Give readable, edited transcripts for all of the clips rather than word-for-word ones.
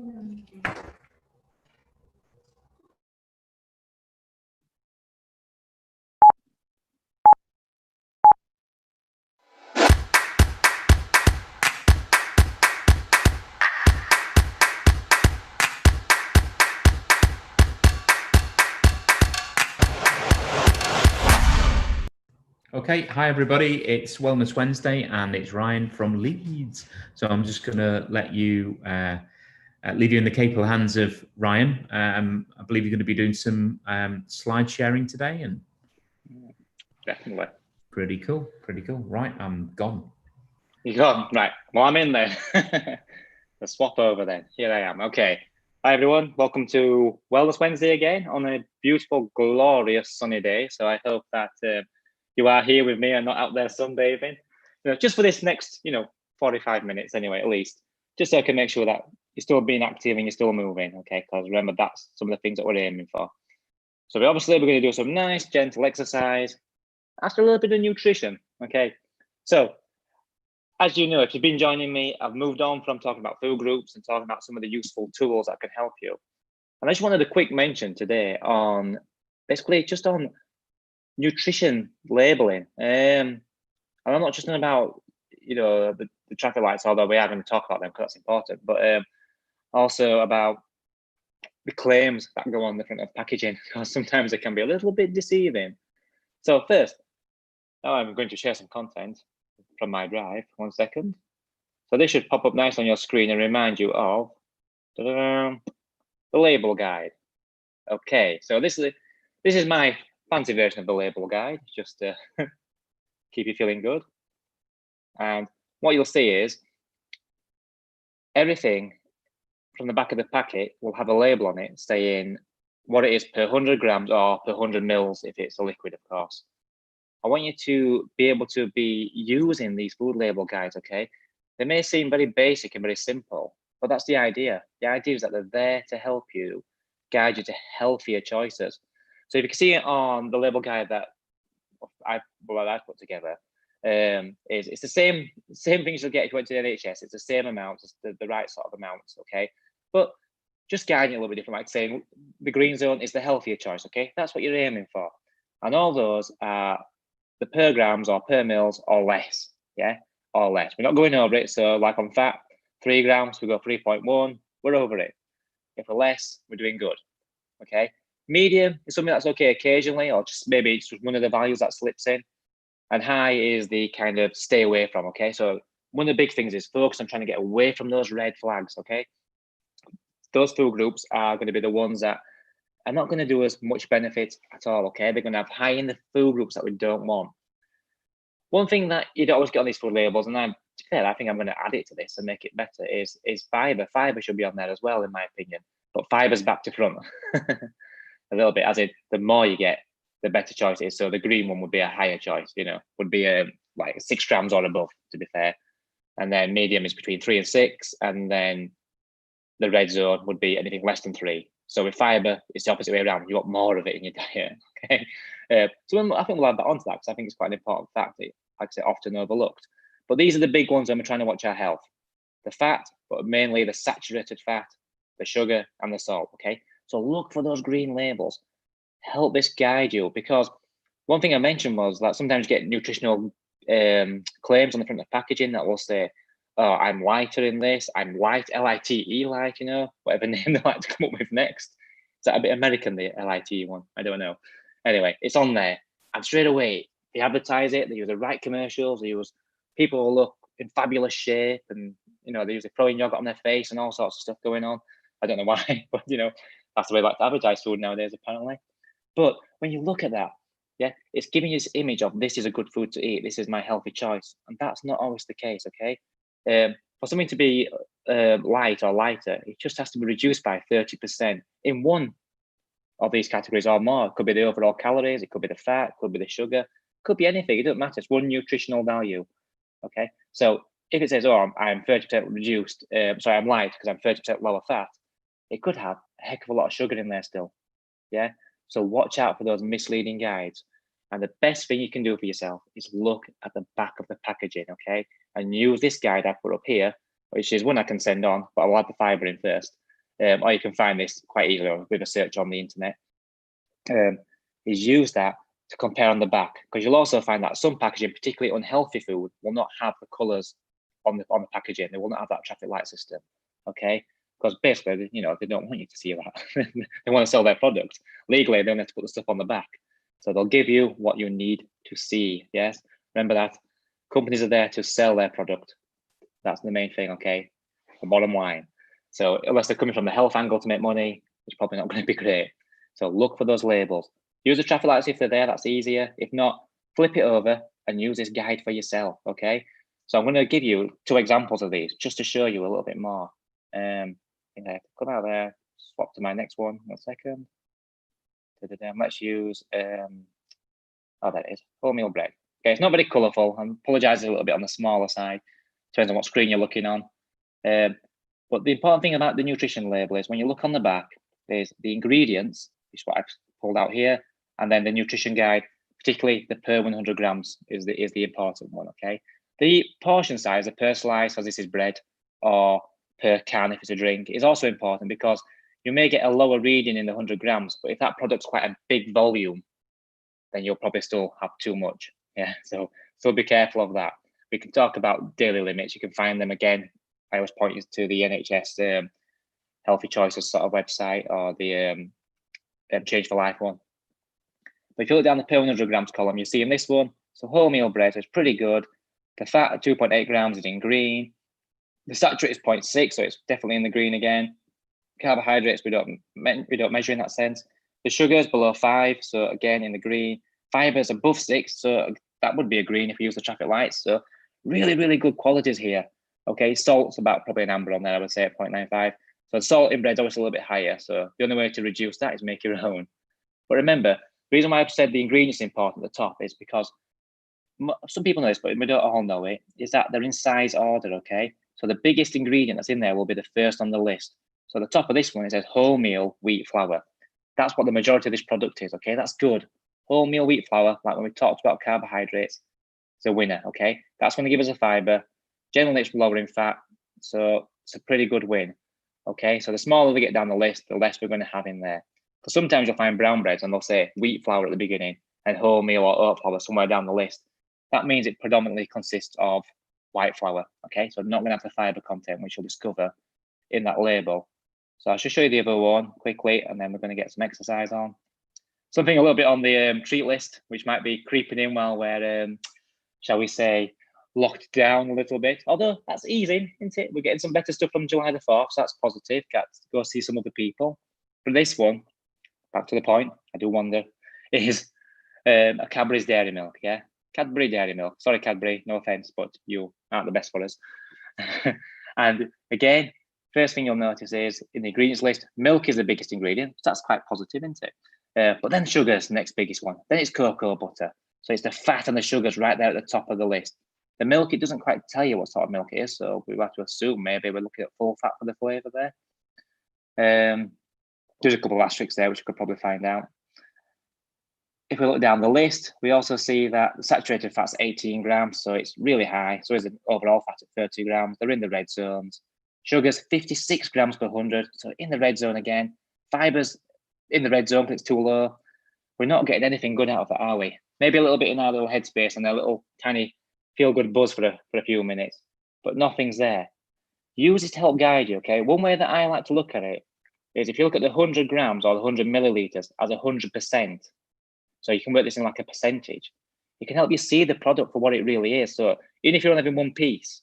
Okay, hi everybody, it's Wellness Wednesday and it's Ryan from Leeds. So I'm just going to let you, leave you in the capable hands of Ryan. I believe you're going to be doing some slide sharing today. And definitely. Pretty cool. Right, I'm gone. You're gone, right. Well, I'm in there. Let's swap over then. Here I am. Okay. Hi everyone, welcome to Wellness Wednesday again on a beautiful, glorious sunny day. So I hope that you are here with me and not out there sunbathing. Just for this next, 45 minutes anyway, at least, just so I can make sure that you're still being active and you're still moving, okay? Because remember, that's some of the things that we're aiming for. So we're going to do some nice, gentle exercise after a little bit of nutrition, okay? So as you know, if you've been joining me, I've moved on from talking about food groups and talking about some of the useful tools that can help you. And I just wanted a quick mention today on basically just on nutrition labeling. And I'm not just talking about, the traffic lights, although we are going to talk about them because that's important, but also about the claims that go on the front of packaging, because sometimes they can be a little bit deceiving. So first, now I'm going to share some content from my drive. 1 second. So this should pop up nice on your screen and remind you of the label guide. Okay, so this is my fancy version of the label guide, just to keep you feeling good. And what you'll see is everything from the back of the packet will have a label on it saying what it is per 100 grams or per 100 mils if it's a liquid, of course. I want you to be able to be using these food label guides, okay? They may seem very basic and very simple, but that's the idea. The idea is that they're there to help you, guide you to healthier choices. So if you can see it on the label guide that I've put together, it's the same things you'll get if you went to the NHS. It's the same amount, it's the right sort of amounts, okay? But just guiding it a little bit different, like saying the green zone is the healthier choice, okay? That's what you're aiming for. And all those are the per grams or per mils or less, yeah, or less. We're not going over it. So like on fat, 3 grams, we go 3.1, we're over it. If we're less, we're doing good, okay? Medium is something that's okay occasionally, or just maybe it's one of the values that slips in. And high is the kind of stay away from, okay? So one of the big things is focus on trying to get away from those red flags, okay? Those food groups are going to be the ones that are not going to do us much benefit at all, okay? They're going to have high in the food groups that we don't want. One thing that you don't always get on these food labels, and I think I'm going to add it to this and make it better, is fiber. Fiber should be on there as well, in my opinion. But fiber's back to front a little bit, as in the more you get, the better choice it is. So the green one would be a higher choice, would be like 6 grams or above, to be fair. And then medium is between 3 and 6, and then the red zone would be anything less than 3. So with fiber, it's the opposite way around. You want more of it in your diet, okay? So I think we'll add that onto that because I think it's quite an important fact that, like I say, often overlooked. But these are the big ones when we're trying to watch our health. The fat, but mainly the saturated fat, the sugar, and the salt, okay? So look for those green labels. Help this guide you, because one thing I mentioned was that sometimes you get nutritional claims on the front of packaging that will say, oh, I'm lighter in this, I'm light, L-I-T-E, like, whatever name they like to come up with next. Is that a bit American, the L-I-T-E one? I don't know. Anyway, it's on there. And straight away, they advertise it, they use the right commercials, they use people who look in fabulous shape, and, they usually throwing yogurt on their face and all sorts of stuff going on. I don't know why, but, that's the way they like to advertise food nowadays, apparently. But when you look at that, yeah, it's giving you this image of this is a good food to eat, this is my healthy choice. And that's not always the case, okay? For something to be light or lighter, it just has to be reduced by 30% in one of these categories or more. It could be the overall calories, it could be the fat, it could be the sugar, it could be anything. It doesn't matter. It's one nutritional value. Okay, so if it says, "Oh, I'm 30% reduced," I'm light because I'm 30% lower fat, it could have a heck of a lot of sugar in there still. Yeah, so watch out for those misleading guides. And the best thing you can do for yourself is look at the back of the packaging, okay? And use this guide I put up here, which is one I can send on, but I'll add the fiber in first. or you can find this quite easily with a search on the internet, is use that to compare on the back, because you'll also find that some packaging, particularly unhealthy food, will not have the colours on the packaging. They will not have that traffic light system, okay? Because basically, you know, they don't want you to see that. They want to sell their product. Legally, they don't have to put the stuff on the back. So they'll give you what you need to see, yes? Remember that. Companies are there to sell their product. That's the main thing, okay? The bottom line. So unless they're coming from the health angle to make money, it's probably not going to be great. So look for those labels. Use the traffic lights if they're there, that's easier. If not, flip it over and use this guide for yourself, okay? So I'm going to give you 2 examples of these just to show you a little bit more. Come out there, swap to my next one, 1 second. Let's use, oh, there it is, wholemeal bread. Okay, it's not very colourful. I apologise a little bit on the smaller side. Depends on what screen you're looking on. But the important thing about the nutrition label is when you look on the back, there's the ingredients, which is what I've pulled out here, and then the nutrition guide, particularly the per 100 grams is the important one, okay? The portion size, the per slice, as this is bread, or per can if it's a drink, is also important because you may get a lower reading in the 100 grams, but if that product's quite a big volume, then you'll probably still have too much. Yeah, so be careful of that. We can talk about daily limits. You can find them again. I always point you to the NHS Healthy Choices sort of website, or the Change for Life one. But if you look down the per 100 grams column, you see in this one, so wholemeal bread, so it's pretty good. The fat at 2.8 grams is in green. The saturated is 0.6, so it's definitely in the green again. Carbohydrates, we don't measure in that sense. The sugar is below 5, so again in the green. Fiber is above 6, so that would be a green if you use the traffic lights. So really, really good qualities here. Okay, salt's about probably an amber on there, I would say at 0.95. So salt in bread's always a little bit higher. So the only way to reduce that is make your own. But remember, the reason why I've said the ingredients important at the top is because some people know this, but we don't all know it, is that they're in size order, okay? So the biggest ingredient that's in there will be the first on the list. So the top of this one, it says wholemeal wheat flour. That's what the majority of this product is, okay? That's good. Wholemeal wheat flour, like when we talked about carbohydrates, is a winner, okay? That's going to give us a fiber. Generally, it's lower in fat, so it's a pretty good win, okay? So the smaller we get down the list, the less we're going to have in there. Because sometimes you'll find brown breads and they'll say wheat flour at the beginning and wholemeal or oat flour somewhere down the list. That means it predominantly consists of white flour, okay? So not going to have the fiber content, which you'll discover in that label. So I should show you the other one quickly, and then we're going to get some exercise on. Something a little bit on the treat list, which might be creeping in while we're, shall we say, locked down a little bit. Although that's easing, isn't it? We're getting some better stuff from July the 4th, so that's positive. Got to go see some other people. But this one, back to the point, I do wonder, is a Cadbury's Dairy Milk, yeah? Cadbury Dairy Milk. Sorry, Cadbury, no offense, but you aren't the best for us. And again, first thing you'll notice is in the ingredients list, milk is the biggest ingredient. So that's quite positive, isn't it? But then sugar is the next biggest one. Then it's cocoa butter. So it's the fat and the sugars right there at the top of the list. The milk, it doesn't quite tell you what sort of milk it is. So we have to assume maybe we're looking at full fat for the flavour there. There's a couple of asterisks there, which you could probably find out. If we look down the list, we also see that the saturated fat's 18 grams, so it's really high. So is the overall fat at 30 grams. They're in the red zones. Sugar's 56 grams per 100, so in the red zone again. Fibers in the red zone because it's too low. We're not getting anything good out of that, are we? Maybe a little bit in our little headspace and a little tiny feel-good buzz for a few minutes, but nothing's there. Use it to help guide you, okay? One way that I like to look at it is if you look at the 100 grams or the 100 milliliters as 100%, so you can work this in like a percentage, it can help you see the product for what it really is. So even if you're only having one piece,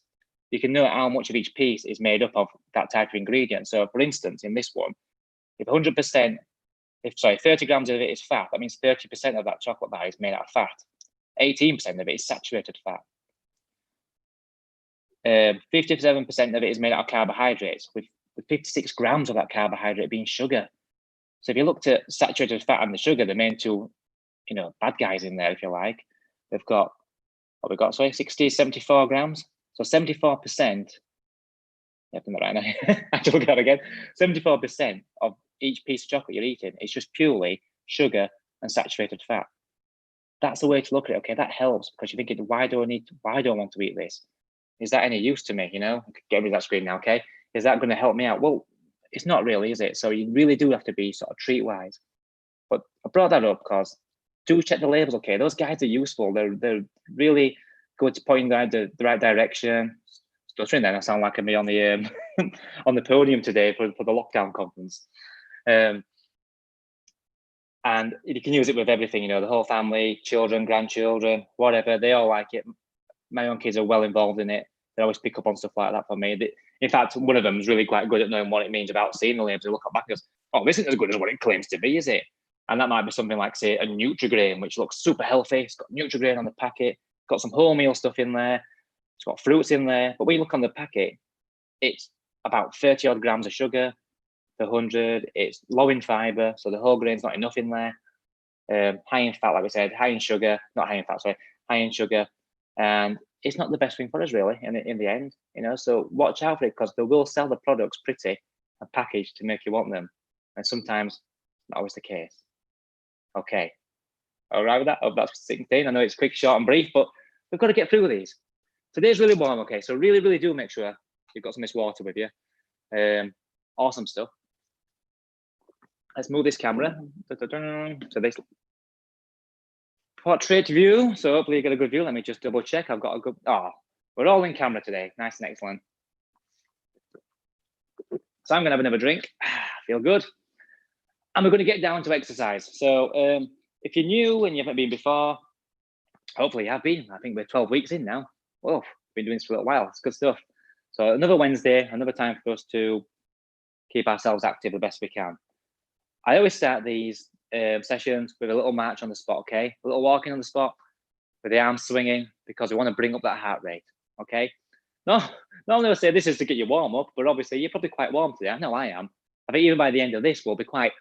you can know how much of each piece is made up of that type of ingredient. So for instance, in this one, if 100%, 30 grams of it is fat, that means 30% of that chocolate bar is made out of fat. 18% of it is saturated fat. 57% of it is made out of carbohydrates, with 56 grams of that carbohydrate being sugar. So if you looked at saturated fat and the sugar, the main two, bad guys in there, if you like, they've got, 74 grams. So 74%, I've done that right now, I have to look at it again, 74% of each piece of chocolate you're eating is just purely sugar and saturated fat. That's the way to look at it, okay? That helps because you're thinking, why do I want to eat this? Is that any use to me, Get rid of that screen now, okay? Is that going to help me out? Well, it's not really, is it? So you really do have to be sort of treat-wise. But I brought that up because do check the labels, okay? Those guides are useful. They're really good to point in the right direction. Stuttering then, I sound like I'm on the on the podium today for the lockdown conference. And you can use it with everything, you know, the whole family, children, grandchildren, whatever, they all like it. My own kids are well involved in it. They always pick up on stuff like that for me. In fact, one of them is really quite good at knowing what it means about seeing the labels. They look back and goes, oh, this isn't as good as what it claims to be, is it? And that might be something like, say, a Nutri-Grain, which looks super healthy. It's got Nutri-Grain on the packet, got some wholemeal stuff in there, it's got fruits in there. But when you look on the packet, it's about 30 odd grams of sugar per 100. It's low in fiber, so the whole grain's not enough in there. High in fat, like we said, high in sugar, not high in fat, sorry, high in sugar. And it's not the best thing for us, really, in the end, you know. So watch out for it, because they will sell the products pretty and packaged to make you want them. And sometimes not always the case. Okay. All right with that? Hope that's 16. I know it's quick, short, and brief, but we've got to get through these. Today's really warm, okay? So really, really do make sure you've got some of this water with you. Awesome stuff. Let's move this camera. So this portrait view. So hopefully you get a good view. Let me just double check. I've got a good, we're all in camera today. Nice and excellent. So I'm gonna have another drink. Feel good. And we're gonna get down to exercise. So if you're new and you haven't been before, hopefully you have been. I think we're 12 weeks in now. Whoa, been doing this for a little while. It's good stuff. So another Wednesday, another time for us to keep ourselves active the best we can. I always start these sessions with a little march on the spot, okay? A little walking on the spot with the arms swinging, because we want to bring up that heart rate, okay? Not only will I say this is to get you warm up, but obviously you're probably quite warm today. I know I am. I think even by the end of this, we'll be quite,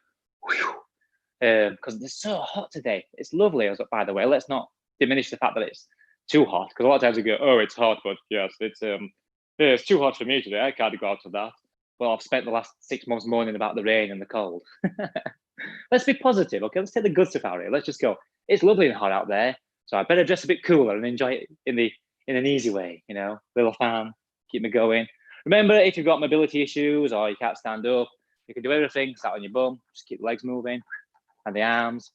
because it's so hot today. It's lovely, by the way. Let's not diminish the fact that it's too hot, because a lot of times we go, oh, it's hot, but yes, it's too hot for me today. I can't go out to that. Well, I've spent the last 6 months moaning about the rain and the cold. Let's be positive, okay? Let's take the good stuff out of it. Let's just go, it's lovely and hot out there, so I better dress a bit cooler and enjoy it in an easy way, you know? Little fan, keep me going. Remember, if you've got mobility issues or you can't stand up, you can do everything, sat on your bum, just keep the legs moving, and the arms.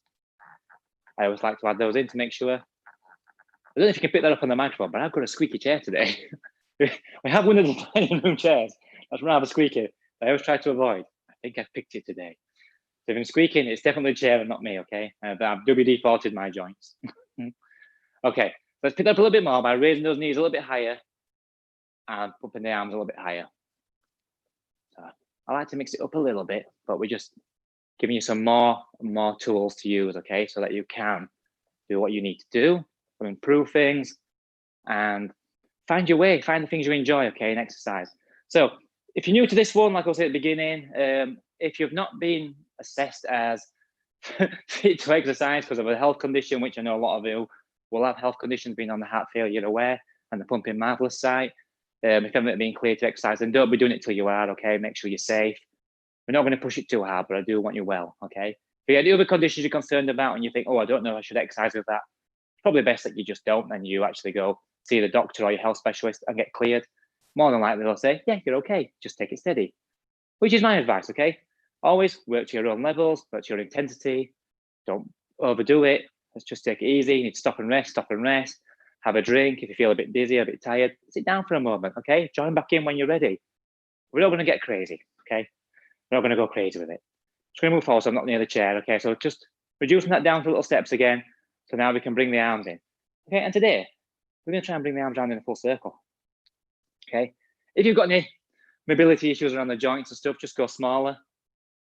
I always like to add those in to make sure. I don't know if you can pick that up on the microphone, but I've got a squeaky chair today. We have one of the dining room chairs. That's rather squeaky. I always try to avoid. I think I've picked it today. So if I'm squeaking, it's definitely the chair and not me, okay? But I've WD-40'd my joints. Okay, let's pick that up a little bit more by raising those knees a little bit higher and pumping the arms a little bit higher. So I like to mix it up a little bit, but we're just giving you some more tools to use, okay? So that you can do what you need to do, to improve things, and find your way, find the things you enjoy, okay, in exercise. So if you're new to this one, like I was at the beginning, if you've not been assessed as fit to exercise because of a health condition, which I know a lot of you will have health conditions, being on the Heart Failure Aware and the Pumping Marvelous site. If you haven't been cleared to exercise, then don't be doing it till you are, okay? Make sure you're safe. We're not going to push it too hard, but I do want you well, okay? If you have any other conditions you're concerned about and you think, oh, I don't know if I should exercise with that, it's probably best that you just don't, and you actually go see the doctor or your health specialist and get cleared. More than likely they'll say, yeah, you're okay, just take it steady, which is my advice, okay? Always work to your own levels, work to your intensity, don't overdo it. Let's just take it easy. You need to stop and rest, have a drink. If you feel a bit dizzy, a bit tired, sit down for a moment, okay? Join back in when you're ready. We're not going to get crazy, okay? We're not going to go crazy with it. Just going to move forward so I'm not near the chair, okay? So just reducing that down to little steps again. So now we can bring the arms in. Okay, and today, we're going to try and bring the arms down in a full circle. Okay, if you've got any mobility issues around the joints and stuff, just go smaller.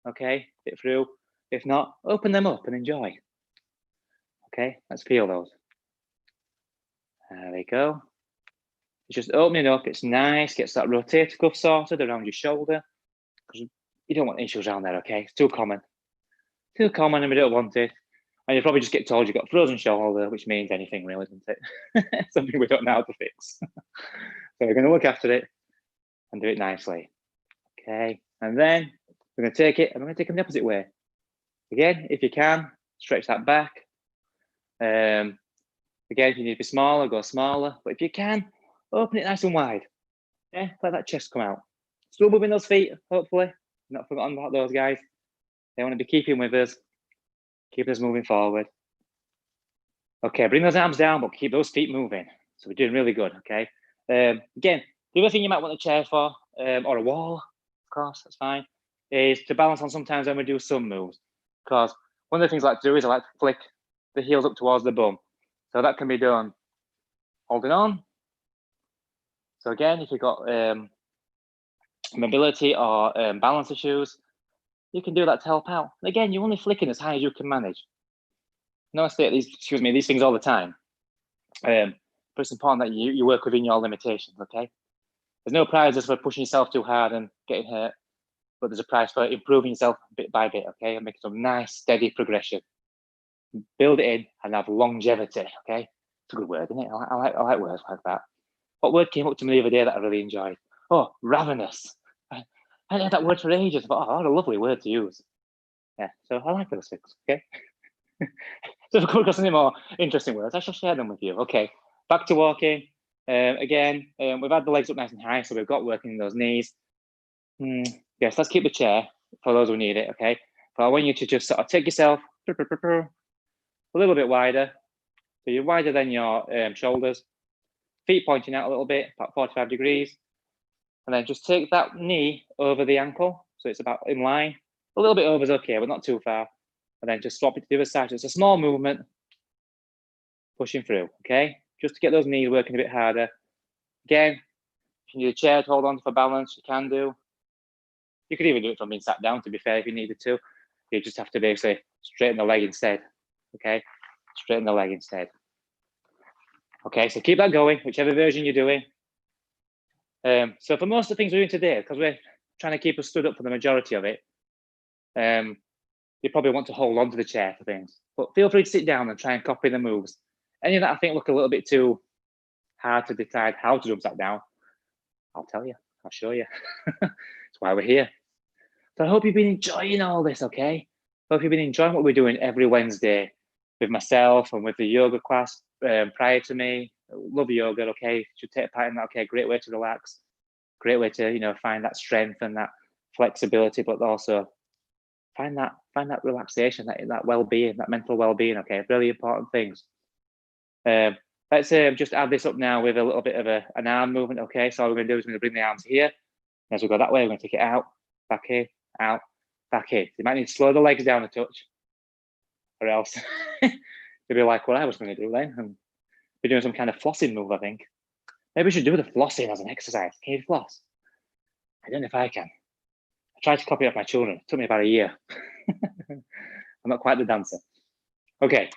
Okay, fit through. If not, open them up and enjoy. Okay, let's feel those. There we go. It's just opening up. It's nice. Gets that rotator cuff sorted around your shoulder, because you don't want issues around there. Okay, it's too common. Too common, and we don't want it. And you probably just get told you've got frozen shoulder, which means anything really, doesn't it? Something we don't know how to fix. So we're going to look after it and do it nicely. Okay, and then we're going to take it and we're going to take it the opposite way. Again, if you can, stretch that back. Again, if you need to be smaller, go smaller. But if you can, open it nice and wide. Yeah, let that chest come out. Still moving those feet, hopefully. Not forgotten about those guys. They want to be keeping with us, keep us moving forward. Okay, bring those arms down, but keep those feet moving. So we're doing really good, okay? Again, the other thing you might want a chair for, or a wall, of course, that's fine, is to balance on sometimes when we do some moves. Because one of the things I like to do is I like to flick the heels up towards the bum. So that can be done holding on. So again, if you've got mobility or balance issues, you can do that to help out. And again, you're only flicking as high as you can manage. I know I say these things all the time. But it's important that you work within your limitations, okay? There's no prizes for pushing yourself too hard and getting hurt, but there's a prize for improving yourself bit by bit, okay? And making some nice, steady progression. Build it in and have longevity, okay? It's a good word, isn't it? I like words like that. What word came up to me the other day that I really enjoyed? Oh, ravenous. I hadn't heard that word for ages. I thought, oh, what a lovely word to use. Yeah, so I like those things, okay? So if I come across any more interesting words, I shall share them with you. Okay, back to walking. Again, we've had the legs up nice and high, so we've got working those knees. Yes, let's keep the chair for those who need it, okay? But I want you to just sort of take yourself a little bit wider. So you're wider than your shoulders. Feet pointing out a little bit, about 45 degrees. And then just take that knee over the ankle. So it's about in line. A little bit over is okay, but not too far. And then just swap it to the other side. So it's a small movement, pushing through, okay? Just to get those knees working a bit harder. Again, if you need a chair to hold on for balance, you can do. You could even do it from being sat down, to be fair, if you needed to. You just have to basically straighten the leg instead, okay? Straighten the leg instead. Okay, so keep that going, whichever version you're doing. So for most of the things we're doing today, because we're trying to keep us stood up for the majority of it, you probably want to hold on to the chair for things. But feel free to sit down and try and copy the moves. Any that I think look a little bit too hard to decide how to do them sat down, I'll tell you, I'll show you. That's why we're here. So I hope you've been enjoying all this, okay? Hope you've been enjoying what we're doing every Wednesday with myself and with the yoga class prior to me. Love yoga, okay? Should take part in that, okay? Great way to relax. Great way to, you know, find that strength and that flexibility, but also find that relaxation, that well-being, that mental well-being, okay? Really important things. Let's just add this up now with a little bit of an arm movement, okay? So all we're going to do is we're going to bring the arms here. As we go that way, we're going to take it out, back here, out, back here. You might need to slow the legs down a touch, or else you'll be like what I was going to do then, and be doing some kind of flossing move, I think. Maybe we should do the flossing as an exercise. Can you floss? I don't know if I can. I tried to copy it off my children. It took me about a year. I'm not quite the dancer. Okay,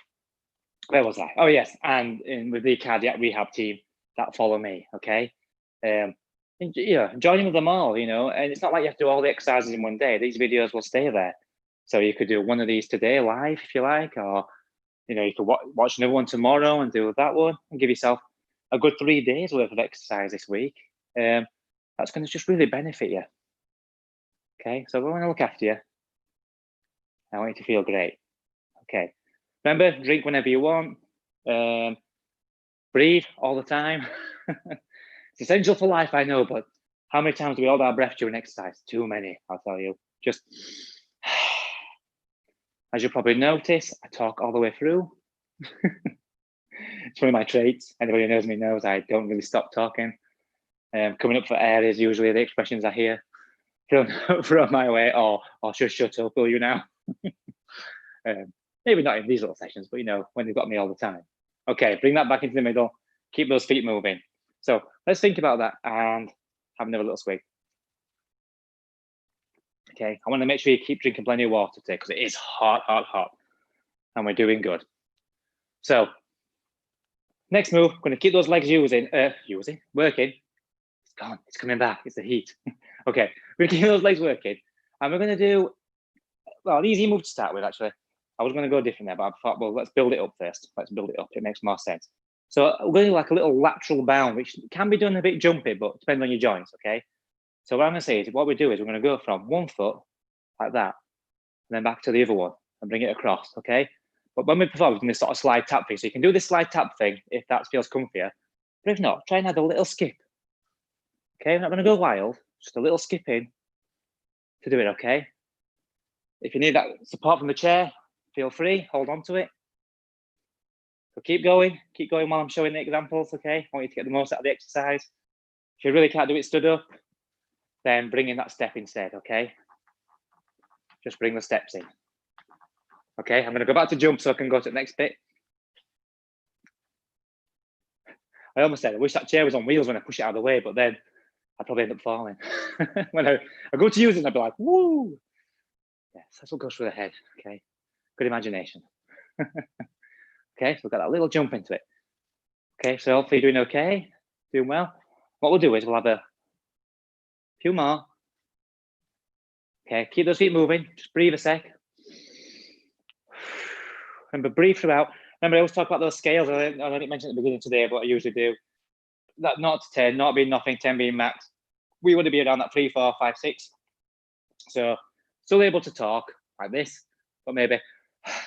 where was I? Oh yes, and with the cardiac rehab team that follow me, okay? Yeah, join with them all, you know, and it's not like you have to do all the exercises in one day. These videos will stay there. So you could do one of these today live if you like, or, you know, you could watch another one tomorrow and do that one and give yourself a good 3 days worth of exercise this week. That's going to just really benefit you. Okay, so we want to look after you. I want you to feel great. Okay, remember, drink whenever you want. Breathe all the time. It's essential for life, I know, but how many times do we hold our breath during exercise? Too many, I'll tell you. Just, as you'll probably notice, I talk all the way through. It's one of my traits. Anybody who knows me knows I don't really stop talking. Coming up for air is usually the expressions I hear thrown my way, or just shut up, will you now? Maybe not in these little sessions, but you know, when they've got me all the time. Okay, bring that back into the middle. Keep those feet moving. So let's think about that and have another little swig. Okay, I want to make sure you keep drinking plenty of water today because it is hot, hot, hot. And we're doing good. So next move, going to keep those legs working. It's gone, it's coming back, it's the heat. Okay, we're going to keep those legs working. And we're going to do, well, an easy move to start with, actually. I was going to go different there, but I thought, well, let's build it up first. Let's build it up, it makes more sense. So we're going to do like a little lateral bound, which can be done a bit jumpy, but depends on your joints, okay? So what I'm going to say is, what we do is we're going to go from one foot, like that, and then back to the other one, and bring it across, okay? But when we perform, we're going to sort of slide tap thing. So you can do this slide tap thing if that feels comfier. But if not, try and add a little skip. Okay, we're not going to go wild, just a little skip in, to do it, okay? If you need that support from the chair, feel free, hold on to it. So keep going while I'm showing the examples, okay? I want you to get the most out of the exercise. If you really can't do it stood up, then bring in that step instead, okay? Just bring the steps in. Okay, I'm gonna go back to jump so I can go to the next bit. I almost said, I wish that chair was on wheels when I push it out of the way, but then I'd probably end up falling. When I go to use it, I'd be like, woo! Yes, that's what goes through the head, okay? Good imagination. Okay, so we've got that little jump into it. Okay, so hopefully you're doing okay, doing well. What we'll do is we'll have a few more. Okay, keep those feet moving, just breathe a sec. Remember, breathe throughout. Remember, I always talk about those scales. I didn't mention at the beginning today, but I usually do. That 0 to 10, 0 being nothing, 10 being max. We want to be around that 3, 4, 5, 6. So still able to talk like this, but maybe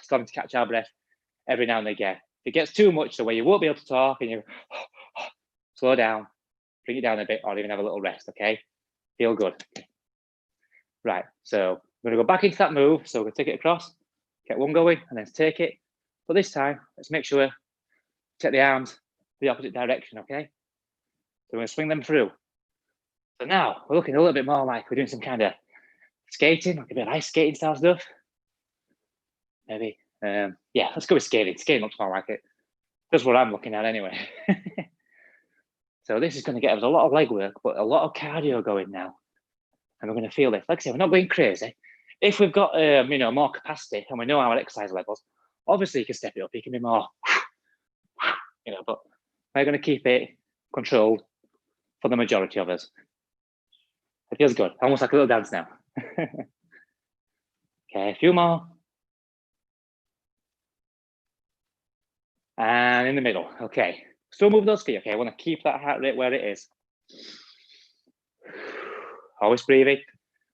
starting to catch our breath every now and again. If it gets too much, so where you won't be able to talk and you slow down, bring it down a bit, or even have a little rest, okay? Feel good. Right, so we're gonna go back into that move. So we're gonna take it across, get one going, and then take it. But this time, let's make sure take the arms the opposite direction, okay? So we're gonna swing them through. So now we're looking a little bit more like we're doing some kind of skating, like a bit of ice skating style stuff. Maybe, yeah, let's go with skating. Skating looks more like it. That's what I'm looking at anyway. So this is gonna get us a lot of leg work, but a lot of cardio going now. And we're gonna feel this. Like I said, we're not going crazy. If we've got, you know, more capacity and we know our exercise levels, obviously you can step it up. You can be more, you know, but we're gonna keep it controlled for the majority of us. It feels good, almost like a little dance now. Okay, a few more. And in the middle, okay. Still move those feet, okay? I wanna keep that heart rate where it is. Always breathing.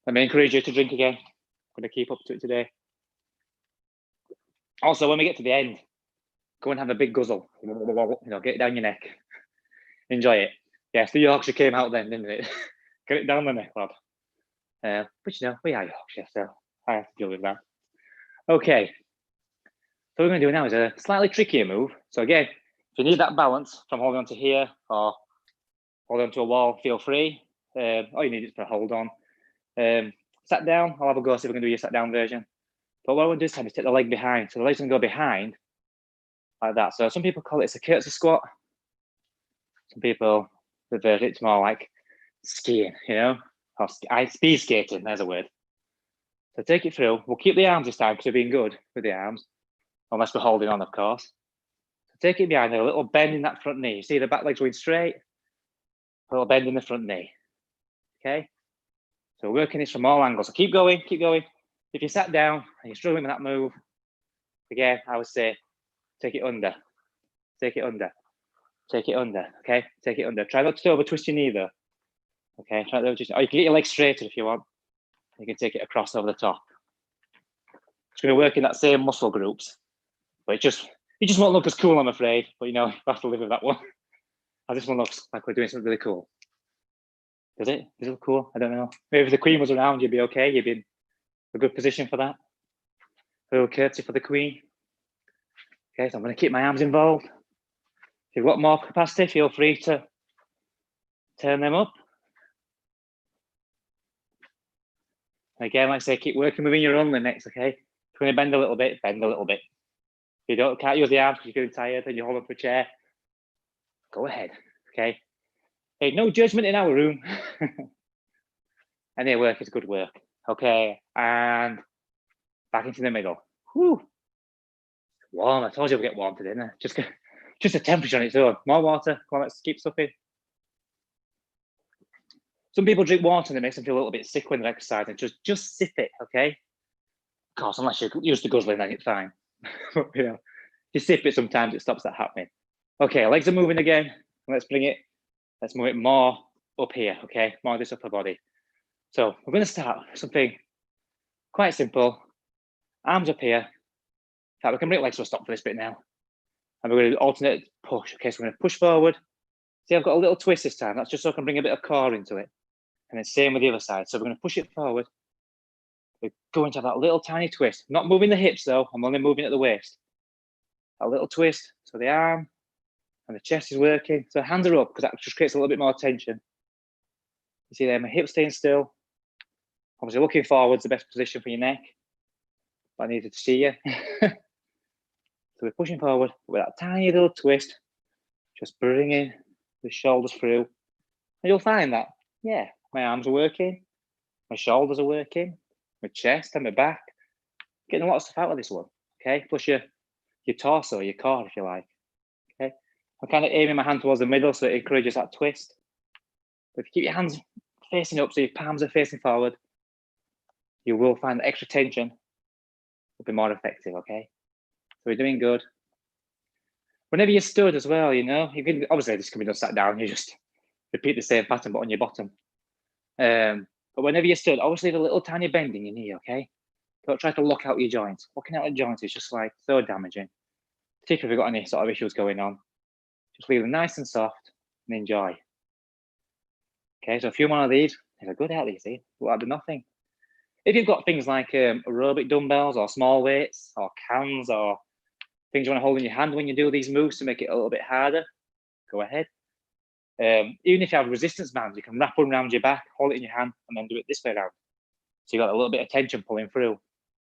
Let me encourage you to drink again. I'm gonna keep up to it today. Also, when we get to the end, go and have a big guzzle. You know, get it down your neck. Enjoy it. Yes, the Yorkshire came out then, didn't it? Get it down the neck, lad. But you know, we are Yorkshire, so I have to deal with that. Okay. So what we're going to do now is a slightly trickier move. So again, if you need that balance from holding on to here or holding on to a wall, feel free. All you need is to hold on. Sat down, I'll have a go, see if we can do your sat down version. But what I want to do this time is take the leg behind. So the leg's going to go behind like that. So some people call it a curtsy squat. Some people revert it to more like skiing, you know, or speed skating, there's a word. So take it through. We'll keep the arms this time because we're being good with the arms, unless we're holding on, of course. So take it behind, a little bend in that front knee. You see the back leg's going straight, a little bend in the front knee. Okay, so we're working this from all angles. So keep going, keep going. If you sat down and you're struggling with that move, again, I would say take it under, take it under, take it under, okay? Take it under. Try not to over twist your knee though. Okay, try not to just, or you can get your legs straighter if you want. You can take it across over the top. It's going to work in that same muscle groups, but it just won't look as cool, I'm afraid. But you know, you have to live with that one. This one looks like we're doing something really cool. Does it? Does it look cool? I don't know. Maybe if the Queen was around, you'd be okay. You'd be in a good position for that. A little curtsy for the Queen. Okay, so I'm going to keep my arms involved. If you've got more capacity, feel free to turn them up. Again, like I say, keep working within your own limits, okay? If you're going to bend a little bit, bend a little bit. If you can't use the arms because you're feeling tired and you hold on to a chair, go ahead, okay? Hey, no judgment in our room. Any work is good work. Okay, and back into the middle. Whew. Warm, I told you we'd get warm today, didn't I? Just the temperature on its own. More water, come on, let's keep supping. Some people drink water and it makes them feel a little bit sick when they're exercising. Just sip it, okay? Of course, unless you're used to guzzling, then it's fine. You know, if you sip it sometimes, it stops that happening. Okay, legs are moving again. Let's move it more up here, okay? More of this upper body. So we're going to start something quite simple. Arms up here. In fact, we can bring legs to a stop for this bit now. And we're going to alternate push. Okay, so we're going to push forward. See, I've got a little twist this time. That's just so I can bring a bit of core into it. And then same with the other side. So we're going to push it forward. we're going to have that little tiny twist. Not moving the hips though, I'm only moving at the waist. A little twist, so the arm and the chest is working. So hands are up because that just creates a little bit more tension. You see there, my hips staying still. Obviously looking forward's the best position for your neck. But I needed to see you. So we're pushing forward with that tiny little twist, just bringing the shoulders through. And you'll find that, yeah, my arms are working, my shoulders are working, my chest and my back. Getting a lot of stuff out of this one, okay? Plus your torso, your core, if you like, okay? I'm kind of aiming my hand towards the middle so it encourages that twist. But if you keep your hands facing up so your palms are facing forward, you will find the extra tension will be more effective, okay? So we're doing good. Whenever you stood as well, you know, you can, obviously this can be done sat down, you just repeat the same pattern but on your bottom. But whenever you stood, always leave a little tiny bend in your knee, okay? Don't try to lock out your joints. Locking out the joints is just like so damaging, particularly if you've got any sort of issues going on. Just leave them nice and soft and enjoy. Okay, so a few more of these. They're good out, you see, will do nothing. If you've got things like aerobic dumbbells or small weights or cans or things you want to hold in your hand when you do these moves to make it a little bit harder, go ahead. Even if you have resistance bands, you can wrap them around your back, hold it in your hand, and then do it this way around. So you got a little bit of tension pulling through.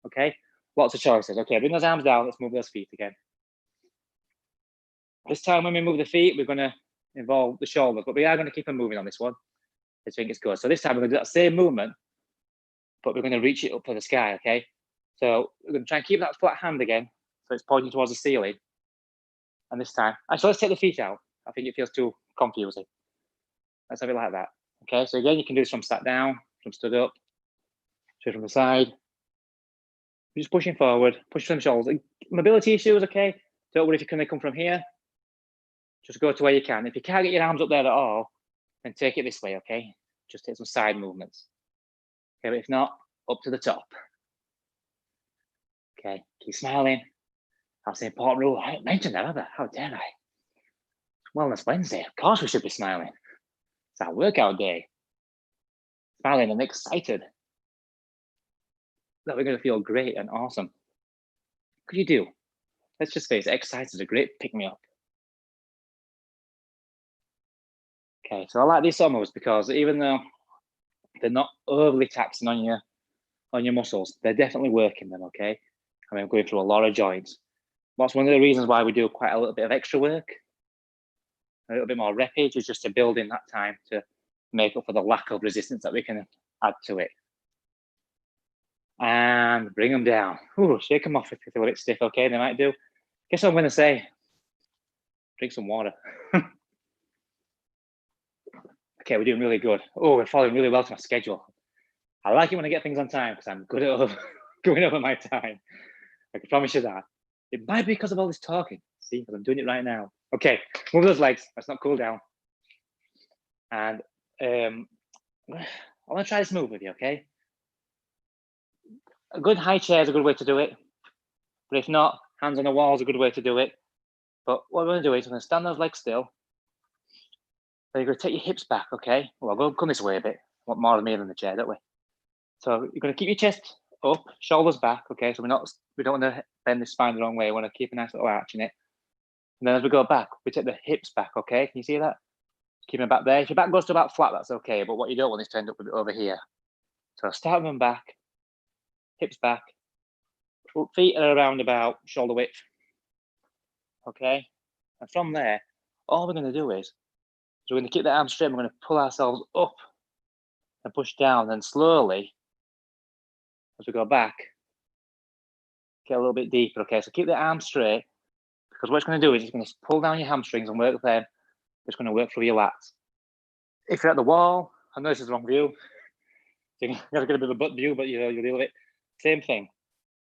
Okay, lots of choices. Okay, bring those arms down. Let's move those feet again. This time when we move the feet, we're going to involve the shoulders, but we are going to keep on moving on this one. I think it's good. So this time we're going to do that same movement, but we're going to reach it up to the sky. Okay, so we're going to try and keep that flat hand again, so it's pointing towards the ceiling. And this time, actually, let's take the feet out. I think it feels too confusing. Let's have it like that. Okay, so again, you can do this from sat down, from stood up, straight from the side. You're just pushing forward, push from the shoulders. Mobility issues, okay? Don't worry if you're going to come from here. Just go to where you can. If you can't get your arms up there at all, then take it this way, okay? Just take some side movements. Okay, but if not, up to the top. Okay, keep smiling. That's the important rule. I haven't mentioned that, have I? How dare I? Wellness Wednesday. Of course we should be smiling. It's our workout day. Smiling and excited that we're going to feel great and awesome. Could you do? Let's just face it, exercise is a great pick-me-up. Okay, so I like these moves because even though they're not overly taxing on your muscles, they're definitely working them, okay? I mean, I'm going through a lot of joints. That's one of the reasons why we do quite a little bit of extra work. A little bit more repage is just to build in that time to make up for the lack of resistance that we can add to it. And bring them down. Ooh, shake them off if they feel a bit stiff, okay? They might do. Guess what I'm going to say? Drink some water. Okay, we're doing really good. Oh, we're following really well to my schedule. I like it when I get things on time because I'm good at going over my time. I can promise you that. It might be because of all this talking. See, because I'm doing it right now. Okay, move those legs. Let's not cool down. And I want to try this move with you, okay? A good high chair is a good way to do it. But if not, hands on the wall is a good way to do it. But what I'm going to do is I'm going to stand those legs still. So you're going to take your hips back, okay? Well, go come this way a bit. Want more of me than the chair, don't we? So you're going to keep your chest up, shoulders back, okay? So we don't want to bend the spine the wrong way. We want to keep a nice little arch in it. And then as we go back, we take the hips back, okay? Can you see that? Keep them back there. If your back goes to about flat, that's okay. But what you don't want is to end up with it over here. So start them back, hips back. Feet are around about shoulder width, okay? And from there, all we're going to do is we're going to keep the arms straight. We're going to pull ourselves up and push down, and slowly, as we go back, get a little bit deeper, okay? So keep the arms straight, because what it's going to do is it's going to pull down your hamstrings and work them. It's going to work through your lats. If you're at the wall, I know this is the wrong view. So you've got to get a bit of a butt view, but you'll deal with it. Same thing,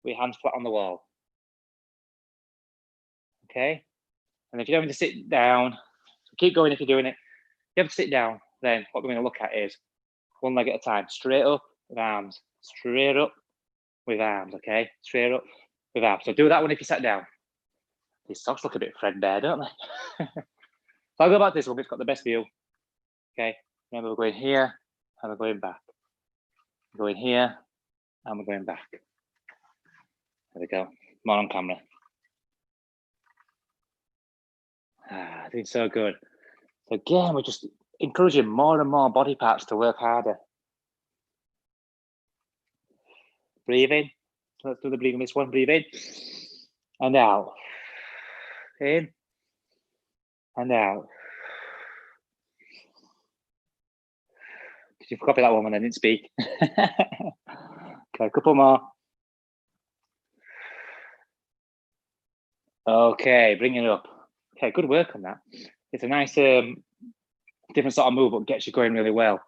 with your hands flat on the wall. Okay? And if you're having to sit down, so keep going if you're doing it. If you have to sit down, then what we're going to look at is one leg at a time, straight up with arms, straight up with arms, okay? Straight up with arms. So do that one if you sat down. These socks look a bit threadbare, don't they? So I'll go back to this one, it's got the best view. Okay, remember we're going here and we're going back. Going here And we're going back. There we go. More on camera. Doing so good. So again, we're just encouraging more and more body parts to work harder. Breathe in. Let's do the breathing this one. Breathe in and out. In and out. Did you copy that one when I didn't speak? Okay, a couple more. Okay, bring it up. Okay, good work on that. It's a nice different sort of move, but gets you going really well.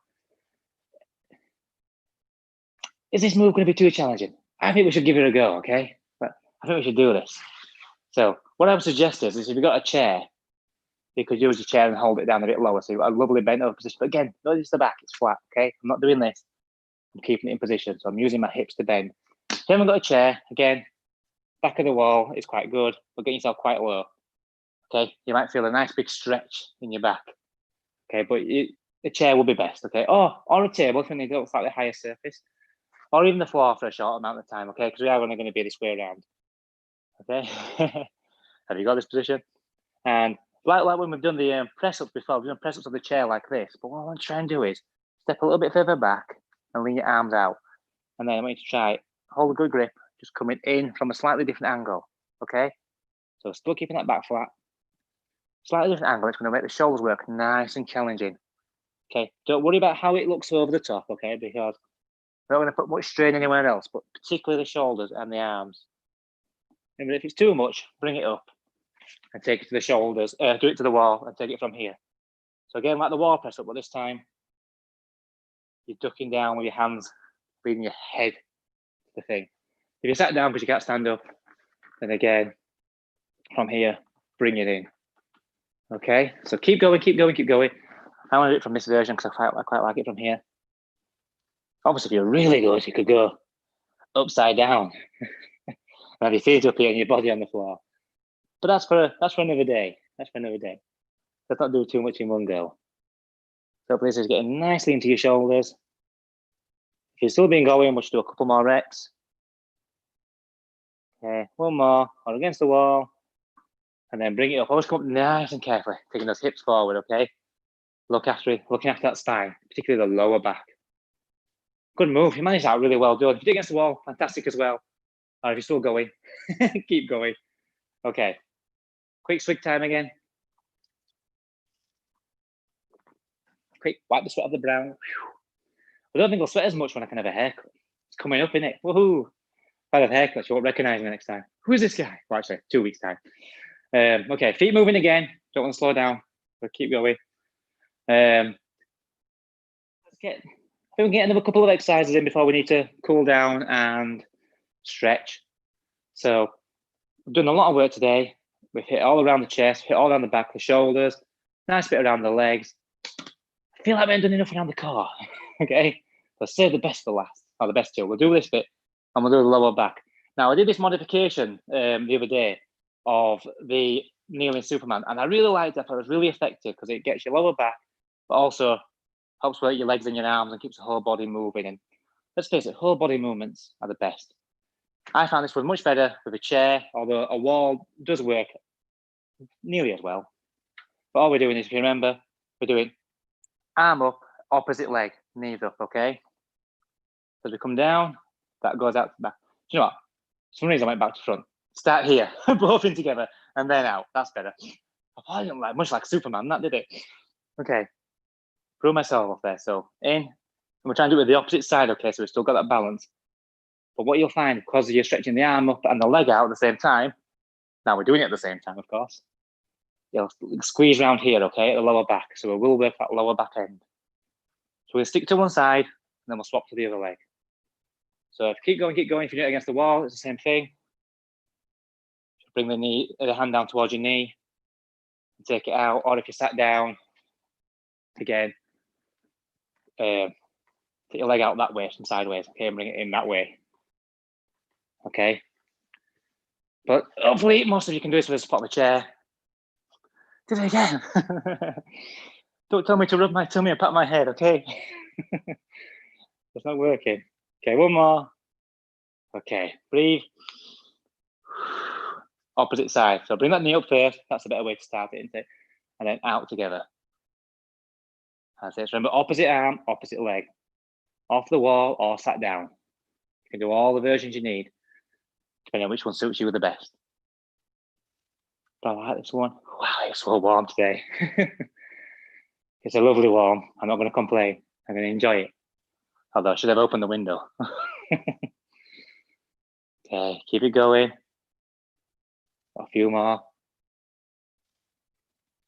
Is this move going to be too challenging? I think we should give it a go, okay? But I think we should do this. So what I would suggest is if you've got a chair, you could use your chair and hold it down a bit lower. So you've got a lovely bent over position. But again, notice the back, it's flat, okay? I'm not doing this. I'm keeping it in position. So I'm using my hips to bend. If you haven't got a chair, again, back of the wall is quite good, but get yourself quite low. Okay, you might feel a nice big stretch in your back. Okay, but the chair will be best. Okay, or a table if you need a slightly higher surface, or even the floor for a short amount of time. Okay, because we are only going to be this way around. Okay, have you got this position? And like when we've done the press ups before, we've done press ups on the chair like this. But what I want to try and do is step a little bit further back and lean your arms out, and then I want you to try hold a good grip, just coming in from a slightly different angle. Okay, so still keeping that back flat. Slightly different angle, it's going to make the shoulders work nice and challenging. Okay, don't worry about how it looks over the top, okay, because we're not going to put much strain anywhere else, but particularly the shoulders and the arms. And if it's too much, bring it up and take it to the shoulders, do it to the wall and take it from here. So again, like the wall press up, but this time you're ducking down with your hands, leading your head to the thing. If you sat down because you can't stand up, then again, from here, bring it in. Okay, so keep going, keep going, keep going. I want to do it from this version because I quite like it from here. Obviously, if you're really good, you could go upside down and have your feet up here and your body on the floor. But that's for another day. That's for another day. Let's not do too much in one go. So this is getting nicely into your shoulders. If you're still being going, we'll just do a couple more reps. Okay, one more, or against the wall. And then bring it up. Always come up nice and carefully, taking those hips forward, okay? Looking after that spine, particularly the lower back. Good move. You managed that really well done. If you do it against the wall, fantastic as well. Or if you're still going, keep going. Okay. Quick swig time again. Quick, wipe the sweat off the brow. I don't think I'll sweat as much when I can have a haircut. It's coming up, isn't it? Woohoo. If I have a haircut, you won't recognize me next time. Who is this guy? Well, actually, 2 weeks' time. Okay, feet moving again. Don't want to slow down, but keep going. I think we're getting a couple of exercises in before we need to cool down and stretch. So we've done a lot of work today. We've hit all around the chest, hit all around the back, the shoulders, nice bit around the legs. I feel like we haven't done enough around the core. Okay, let's save the best for last, or the best two. We'll do this bit and we'll do the lower back. Now I did this modification the other day of the kneeling Superman, and I really liked it. I thought it was really effective because it gets your lower back, but also helps work your legs and your arms and keeps the whole body moving. And let's face it, whole body movements are the best. I found this one much better with a chair, although a wall does work nearly as well. But all we're doing is, if you remember, we're doing arm up, opposite leg, knees up, okay? As we come down, that goes out to the back. Do you know what? For some reason I went back to front. Start here, both in together, and then out. That's better. I didn't like much like Superman, that did it. Okay, throw myself off there. So in, and we're trying to do it with the opposite side, okay? So we've still got that balance. But what you'll find, because you're stretching the arm up and the leg out at the same time, now we're doing it at the same time, of course. You'll squeeze around here, okay, at the lower back. So we will work that lower back end. So we'll stick to one side, and then we'll swap to the other leg. So if you keep going, keep going. If you do it against the wall, it's the same thing. Bring the hand down towards your knee, and take it out. Or if you sat down, again, take your leg out that way, from sideways, okay, and bring it in that way. Okay. But hopefully, most of you can do this with a spot on the chair. Did it again. Don't tell me to rub my tummy and pat my head, okay? It's not working. Okay, one more. Okay, breathe. Opposite side. So bring that knee up first. That's a better way to start it, isn't it? And then out together. That's it. So remember, opposite arm, opposite leg. Off the wall or sat down. You can do all the versions you need, depending on which one suits you the best. But I like this one. Wow, it's so warm today. It's a lovely warm. I'm not going to complain. I'm going to enjoy it. Although I should have opened the window. Okay, keep it going. A few more.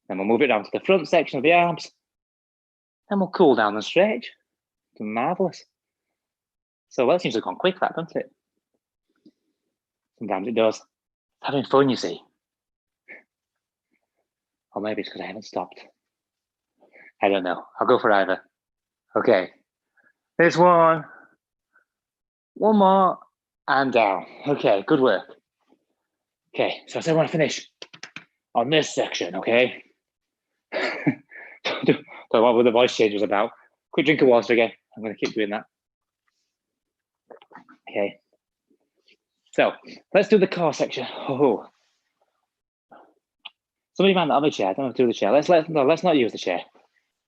Then we'll move it down to the front section of the arms. Then we'll cool down and stretch. It's marvelous. So that seems to have gone quick, that, doesn't it? Sometimes it does. Having fun, you see. Or maybe it's because I haven't stopped. I don't know. I'll go for either. Okay. There's one. One more. And down. Okay, good work. Okay, so I said I want to finish on this section, okay? Don't know what the voice change was about. Quick drink of water again. I'm going to keep doing that. Okay. So let's do the core section. Oh. Somebody might not have a chair. I don't have to do the chair. Let's not use the chair.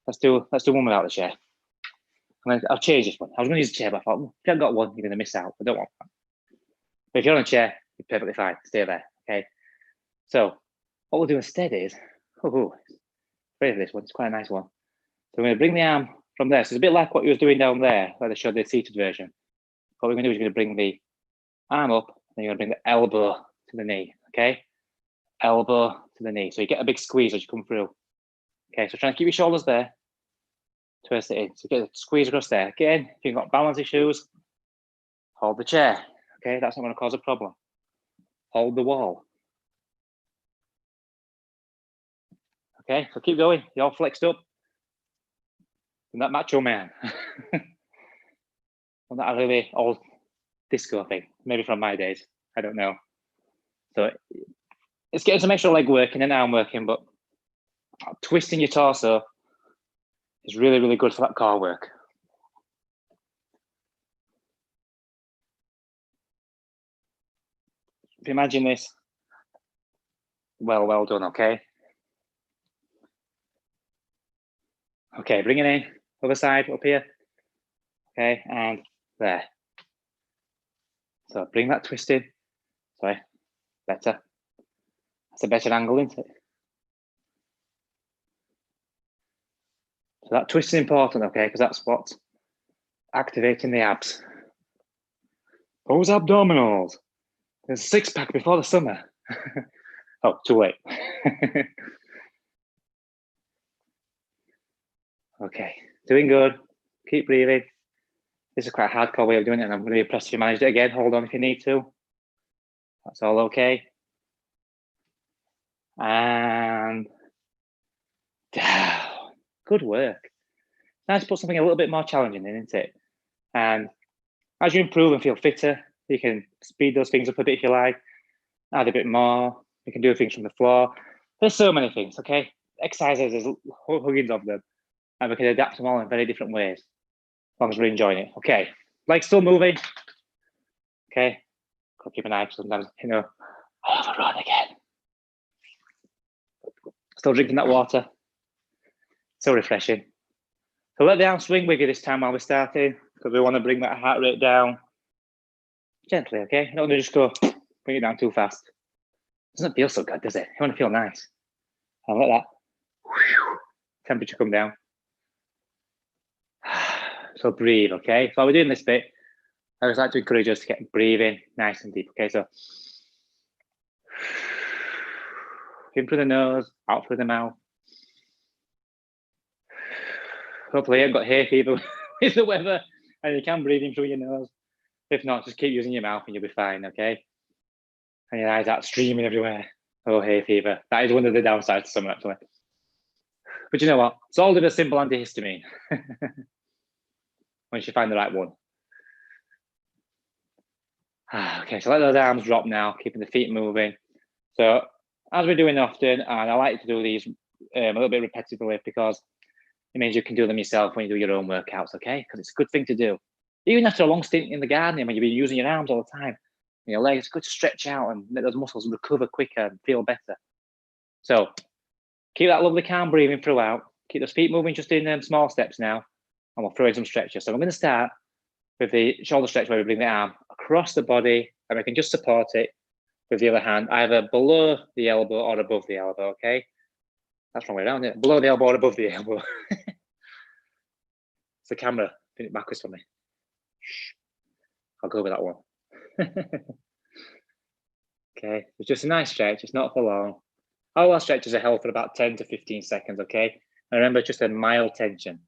Let's do one without the chair. I'll change this one. I was going to use the chair, but I thought, if you haven't got one, you're going to miss out. I don't want that. But if you're on a chair, you're perfectly fine. Stay there. Okay. So what we'll do instead is, ready for this one. It's quite a nice one. So we're going to bring the arm from there. So it's a bit like what you was doing down there, where they showed the seated version. What we're going to do is you're going to bring the arm up, and you're going to bring the elbow to the knee. Okay. Elbow to the knee. So you get a big squeeze as you come through. Okay. So try and keep your shoulders there. Twist it in. So get a squeeze across there. Again, if you've got balance issues, hold the chair. Okay, that's not going to cause a problem. Hold the wall. Okay, so keep going. You're all flexed up. And that macho man. Well, that really old disco thing, maybe from my days. I don't know. So it's getting some extra leg working and arm working, but twisting your torso is really, really good for that core work. If you imagine this, well done, okay? Okay, bring it in, other side, up here. Okay, and there. So bring that twist in. Sorry, better. That's a better angle, isn't it? So that twist is important, okay, because that's what's activating the abs. Those abdominals. There's a six-pack before the summer. Oh, too late. Okay, doing good. Keep breathing. This is quite a hardcore way of doing it, and I'm going to be impressed if you managed it again. Hold on if you need to. That's all okay. And down. Good work. Nice to put something a little bit more challenging in, isn't it? And as you improve and feel fitter, you can speed those things up a bit if you like. Add a bit more. You can do things from the floor. There's so many things, okay? Exercises, there's hundreds of them. And we can adapt them all in very different ways, as long as we're enjoying it. Okay, legs still moving. Okay, gotta keep an eye, sometimes, I overrun again. Still drinking that water. So refreshing. So let the arm swing with you this time while we're starting, because we want to bring that heart rate down gently, okay? You don't want to just go bring it down too fast. It doesn't feel so good, does it? You want to feel nice. And let that temperature come down. So breathe, okay? So while we're doing this bit, I always like to encourage us to get breathing nice and deep, okay? So in through the nose, out through the mouth. Hopefully you haven't got hay fever with the weather and you can breathe in through your nose. If not, just keep using your mouth and you'll be fine, okay? And your eyes aren't streaming everywhere. Oh, hay fever. That is one of the downsides to summer, actually. But you know what? It's all in a simple antihistamine. Once you find the right one. Okay, so let those arms drop now, keeping the feet moving. So as we're doing often, and I like to do these a little bit repetitively because it means you can do them yourself when you do your own workouts, okay? Because it's a good thing to do. Even after a long stint in the garden, when you've been using your arms all the time, and your legs, it's good to stretch out and let those muscles recover quicker and feel better. So keep that lovely calm breathing throughout. Keep those feet moving just in small steps now, and we'll throw in some stretches. So I'm going to start with the shoulder stretch where we bring the arm across the body, and we can just support it with the other hand, either below the elbow or above the elbow, okay? That's wrong way around, isn't it? Below the elbow or above the elbow. It's the camera, pin it backwards for me. Shh. I'll go with that one. Okay, it's just a nice stretch, it's not for long. All our stretches are held for about 10 to 15 seconds, okay? And remember, just a mild tension.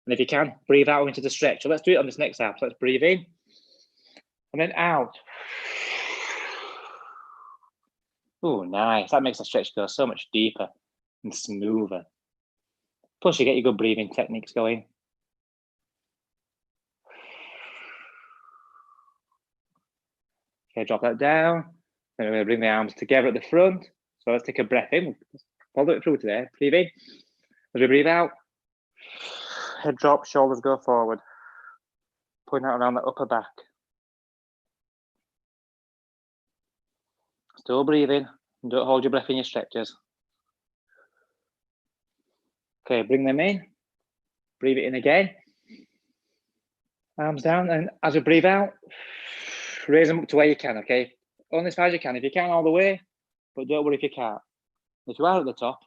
And if you can, breathe out into the stretch. So let's do it on this next arm. So let's breathe in and then out. Oh, nice. That makes the stretch go so much deeper and smoother. Plus, you get your good breathing techniques going. Okay, drop that down. Then we're going to bring the arms together at the front. So let's take a breath in. Follow it through to there. Breathe in. As we breathe out, head drop, shoulders go forward. Pulling out around the upper back. Still breathing. And don't hold your breath in your stretches. Okay, bring them in. Breathe it in again. Arms down. And as we breathe out, raise them up to where you can, okay? Only as far as you can. If you can't all the way, but don't worry if you can't. If you are at the top,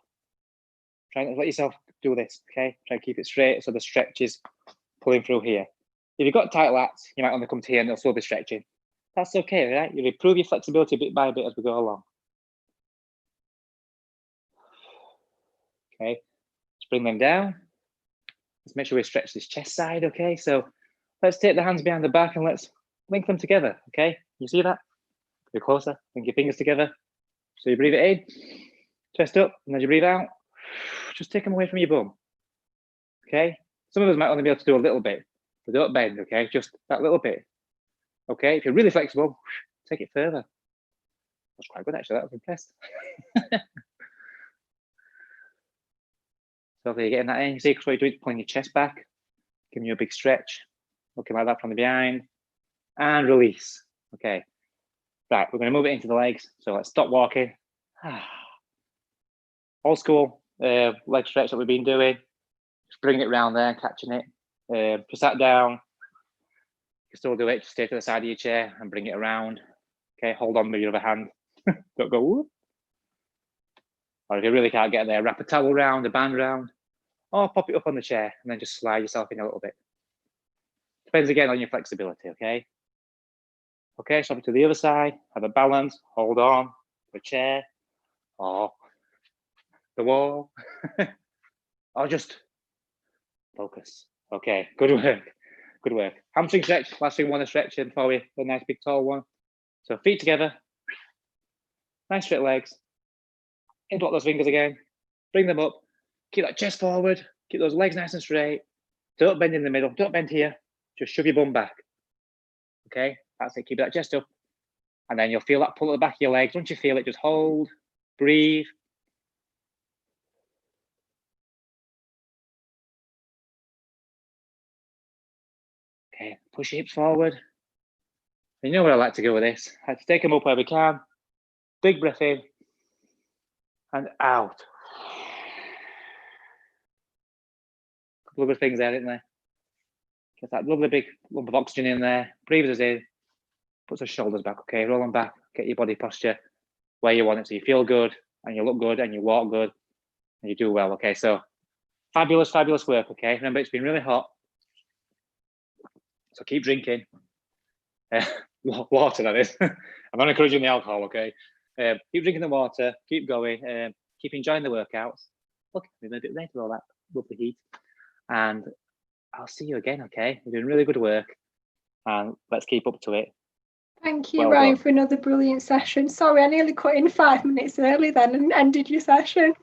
try and let yourself do this, okay? Try and keep it straight so the stretch is pulling through here. If you've got tight lats, you might want to come to here and it'll still be stretching. That's okay, right? You'll improve your flexibility bit by bit as we go along. Okay, let's bring them down. Let's make sure we stretch this chest side, okay? So let's take the hands behind the back and let's link them together, okay? You see that? Go closer, link your fingers together. So you breathe it in, chest up, and as you breathe out, just take them away from your bum, okay? Some of us might only be able to do a little bit, but don't bend, okay? Just that little bit, okay? If you're really flexible, take it further. That's quite good, actually. That was impressed. So you're getting that in. You see, what you're doing is pulling your chest back, giving you a big stretch, looking like that from the behind, and release. Okay. Right, we're going to move it into the legs. So let's stop walking. Old school leg stretch that we've been doing. Just bring it around there, catching it. Just that down. You can still do it. Just stay to the side of your chair and bring it around. Okay, hold on with your other hand. Don't go whoop. Or if you really can't get there, wrap a towel around, a band around, or pop it up on the chair and then just slide yourself in a little bit. Depends again on your flexibility, okay? Okay, so to the other side, have a balance, hold on to a chair or the wall, or just focus. Okay, good work, good work. Hamstring stretch, last thing we want to stretch before we do a nice big tall one. So feet together, nice straight legs. Interlock those fingers again, bring them up, keep that chest forward, keep those legs nice and straight. Don't bend in the middle, don't bend here, just shove your bum back. Okay, that's it, keep that chest up. And then you'll feel that pull at the back of your legs. Once you feel it, just hold, breathe. Okay, push your hips forward. You know where I like to go with this. I like to take them up where we can. Big breath in and out. Couple of good things there, didn't there? Get that lovely big lump of oxygen in there. Breathe us in. Put the shoulders back, okay? Roll them back. Get your body posture where you want it so you feel good and you look good and you walk good and you do well, okay? So fabulous, fabulous work, okay? Remember, it's been really hot. So keep drinking. Water, that is. I'm not encouraging the alcohol, okay? Keep drinking the water, keep going, keep enjoying the workouts. Look, we're a bit late with all that lovely heat. And I'll see you again, okay? You're doing really good work. And let's keep up to it. Thank you, Ryan, for another brilliant session. Sorry, I nearly cut in 5 minutes early then and ended your session.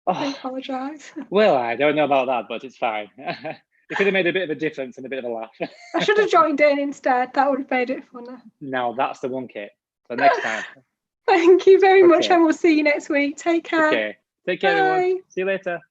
I apologise. Well, I don't know about that, but it's fine. It could have made a bit of a difference and a bit of a laugh. I should have joined in instead. That would have made it funner. Now that's the one, Kit. So next time. Thank you very much, and we'll see you next week. Take care. Okay. Take care, everyone. See you later.